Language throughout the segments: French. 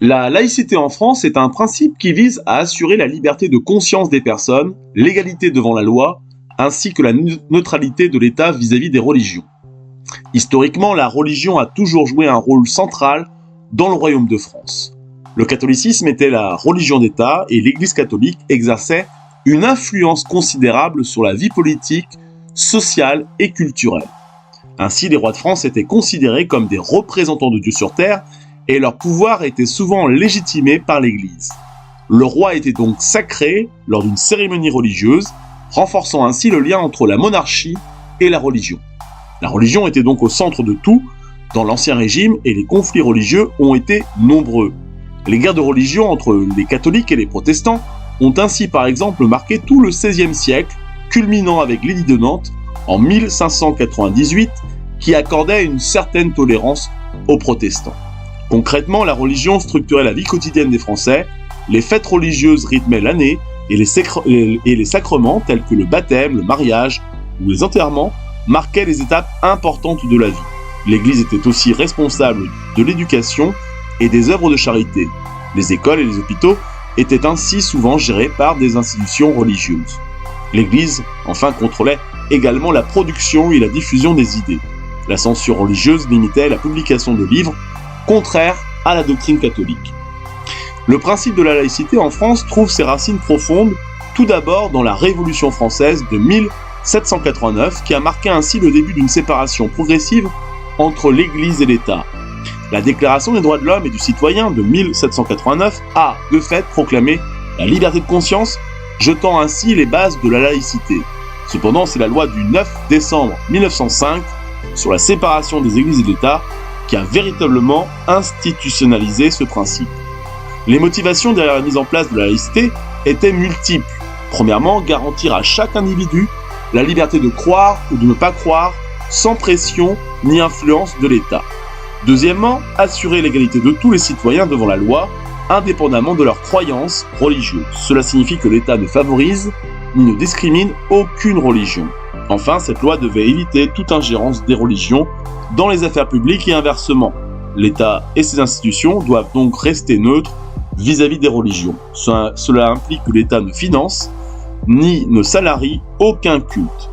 La laïcité en France est un principe qui vise à assurer la liberté de conscience des personnes, l'égalité devant la loi, ainsi que la neutralité de l'État vis-à-vis des religions. Historiquement, la religion a toujours joué un rôle central dans le royaume de France. Le catholicisme était la religion d'État et l'Église catholique exerçait une influence considérable sur la vie politique, sociale et culturelle. Ainsi, les rois de France étaient considérés comme des représentants de Dieu sur terre et leur pouvoir était souvent légitimé par l'Église. Le roi était donc sacré lors d'une cérémonie religieuse, renforçant ainsi le lien entre la monarchie et la religion. La religion était donc au centre de tout dans l'Ancien Régime et les conflits religieux ont été nombreux. Les guerres de religion entre les catholiques et les protestants ont ainsi par exemple marqué tout le XVIe siècle, culminant avec l'édit de Nantes en 1598 qui accordait une certaine tolérance aux protestants. Concrètement, la religion structurait la vie quotidienne des Français, les fêtes religieuses rythmaient l'année et les sacrements tels que le baptême, le mariage ou les enterrements marquaient les étapes importantes de la vie. L'Église était aussi responsable de l'éducation et des œuvres de charité. Les écoles et les hôpitaux étaient ainsi souvent gérés par des institutions religieuses. L'Église, enfin, contrôlait également la production et la diffusion des idées. La censure religieuse limitait la publication de livres contraires à la doctrine catholique. Le principe de la laïcité en France trouve ses racines profondes tout d'abord dans la Révolution française de 1789 qui a marqué ainsi le début d'une séparation progressive entre l'Église et l'État. La Déclaration des droits de l'homme et du citoyen de 1789 a, de fait, proclamé la liberté de conscience, jetant ainsi les bases de la laïcité. Cependant, c'est la loi du 9 décembre 1905 sur la séparation des églises et de l'État qui a véritablement institutionnalisé ce principe. Les motivations derrière la mise en place de la laïcité étaient multiples. Premièrement, garantir à chaque individu la liberté de croire ou de ne pas croire sans pression ni influence de l'État. Deuxièmement, assurer l'égalité de tous les citoyens devant la loi, indépendamment de leurs croyances religieuses. Cela signifie que l'État ne favorise ni ne discrimine aucune religion. Enfin, cette loi devait éviter toute ingérence des religions dans les affaires publiques et inversement. L'État et ses institutions doivent donc rester neutres vis-à-vis des religions. Cela implique que l'État ne finance ni ne salarie aucun culte.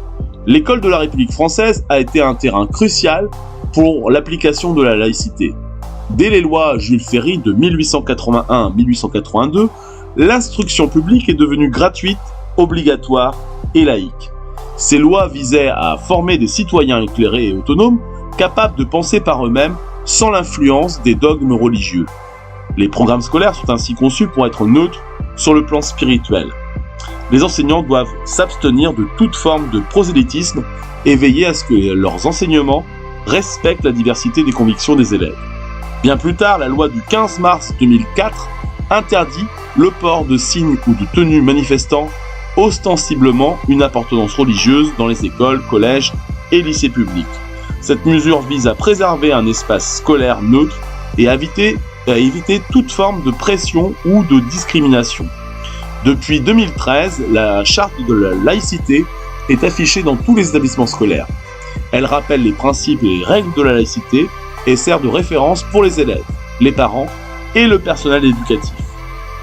L'école de la République française a été un terrain crucial pour l'application de la laïcité. Dès les lois Jules Ferry de 1881-1882, l'instruction publique est devenue gratuite, obligatoire et laïque. Ces lois visaient à former des citoyens éclairés et autonomes, capables de penser par eux-mêmes sans l'influence des dogmes religieux. Les programmes scolaires sont ainsi conçus pour être neutres sur le plan spirituel. Les enseignants doivent s'abstenir de toute forme de prosélytisme et veiller à ce que leurs enseignements respectent la diversité des convictions des élèves. Bien plus tard, la loi du 15 mars 2004 interdit le port de signes ou de tenues manifestant ostensiblement une appartenance religieuse dans les écoles, collèges et lycées publics. Cette mesure vise à préserver un espace scolaire neutre et à éviter toute forme de pression ou de discrimination. Depuis 2013, la charte de la laïcité est affichée dans tous les établissements scolaires. Elle rappelle les principes et les règles de la laïcité et sert de référence pour les élèves, les parents et le personnel éducatif.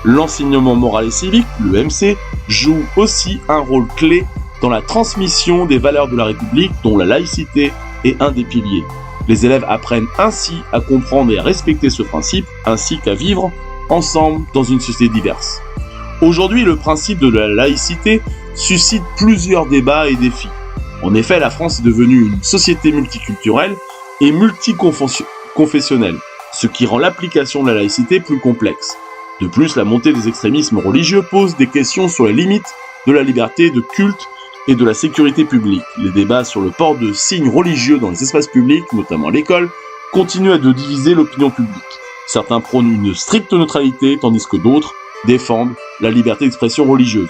L'enseignement moral et civique, le MC, joue aussi un rôle clé dans la transmission des valeurs de la République dont la laïcité est un des piliers. Les élèves apprennent ainsi à comprendre et à respecter ce principe, ainsi qu'à vivre ensemble dans une société diverse. Aujourd'hui, le principe de la laïcité suscite plusieurs débats et défis. En effet, la France est devenue une société multiculturelle et multiconfessionnelle, ce qui rend l'application de la laïcité plus complexe. De plus, la montée des extrémismes religieux pose des questions sur les limites de la liberté de culte et de la sécurité publique. Les débats sur le port de signes religieux dans les espaces publics, notamment à l'école, continuent de diviser l'opinion publique. Certains prônent une stricte neutralité, tandis que d'autres défendent la liberté d'expression religieuse.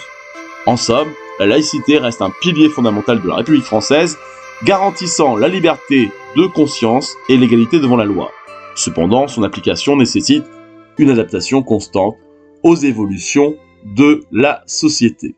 En somme, la laïcité reste un pilier fondamental de la République française, garantissant la liberté de conscience et l'égalité devant la loi. Cependant, son application nécessite une adaptation constante aux évolutions de la société.